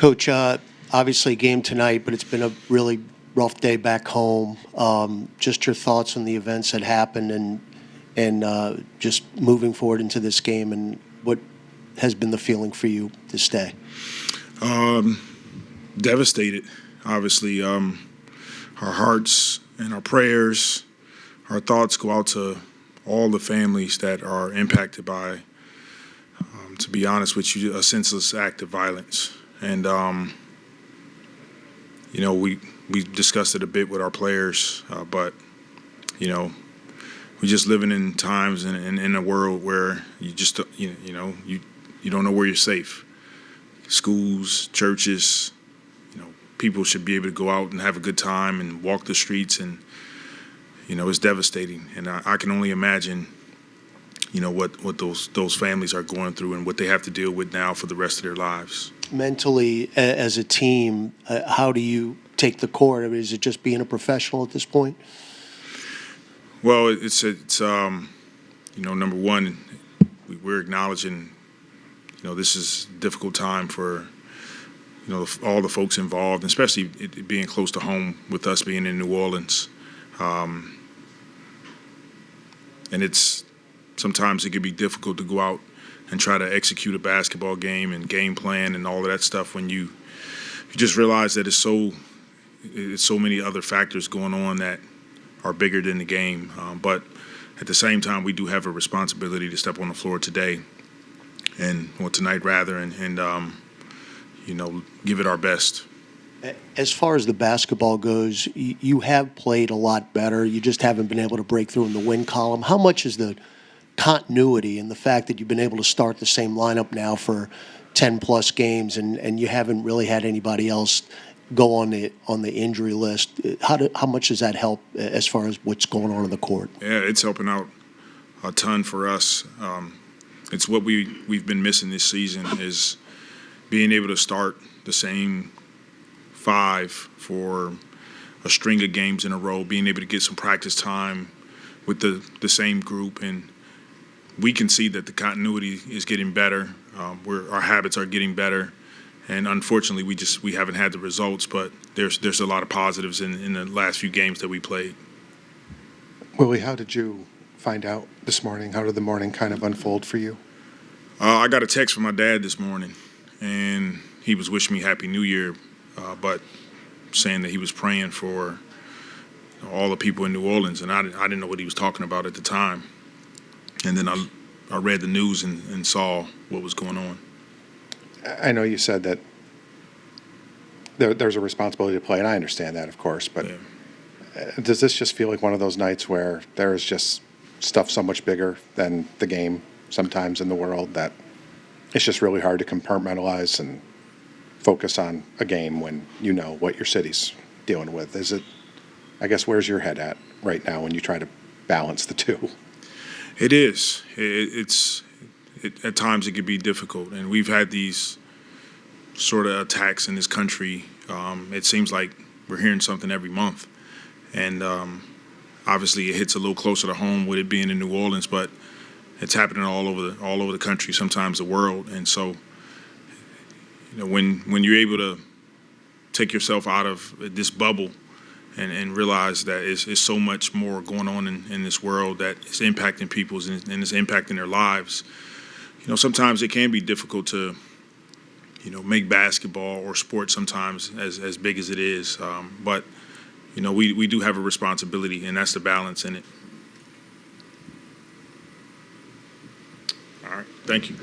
Coach, obviously game tonight, but it's been a really rough day back home. Just your thoughts on the events that happened and just moving forward into this game, and what has been the feeling for you this day? Devastated, obviously. Our hearts and our prayers, our thoughts go out to all the families that are impacted by, to be honest with you, a senseless act of violence. And, we discussed it a bit with our players, but, we're just living in times and in a world where you just, you don't know where you're safe. Schools, churches, people should be able to go out and have a good time and walk the streets, and, it's devastating. And I can only imagine, what those families are going through and what they have to deal with now for the rest of their lives. Mentally, as a team, how do you take the court? I mean, is it just being a professional at this point? Well, it's number one, we're acknowledging, this is a difficult time for, all the folks involved, especially it being close to home with us being in New Orleans. And sometimes it can be difficult to go out and try to execute a basketball game and game plan and all of that stuff when you just realize that it's so many other factors going on that are bigger than the game. But at the same time, we do have a responsibility to step on the floor today tonight rather, and give it our best. As far as the basketball goes, you have played a lot better. You just haven't been able to break through in the win column. How much is the continuity and the fact that you've been able to start the same lineup now for 10-plus games and you haven't really had anybody else go on the injury list? How much does that help as far as what's going on in the court? Yeah, it's helping out a ton for us. It's what we've been missing this season, is being able to start the same five for a string of games in a row, being able to get some practice time with the same group. And we can see that the continuity is getting better. Our habits are getting better. And unfortunately, we haven't had the results, but there's a lot of positives in the last few games that we played. Willie, how did you find out this morning? How did the morning kind of unfold for you? I got a text from my dad this morning, and he was wishing me Happy New Year, but saying that he was praying for all the people in New Orleans, and I didn't know what he was talking about at the time. And then I read the news and saw what was going on. I know you said that there's a responsibility to play, and I understand that, of course, but yeah. Does this just feel like one of those nights where there is just stuff so much bigger than the game sometimes in the world that it's just really hard to compartmentalize and focus on a game when you know what your city's dealing with? Is it, I guess, where's your head at right now when you try to balance the two? It is. At times it can be difficult, and we've had these sort of attacks in this country. It seems like we're hearing something every month, and obviously it hits a little closer to home with it being in New Orleans, but it's happening all over the country, sometimes the world. And so, when you're able to take yourself out of this bubble and realize that it's so much more going on in this world that is impacting people and it's impacting their lives, sometimes it can be difficult to, make basketball or sports sometimes as big as it is. But, we do have a responsibility, and that's the balance in it. All right. Thank you.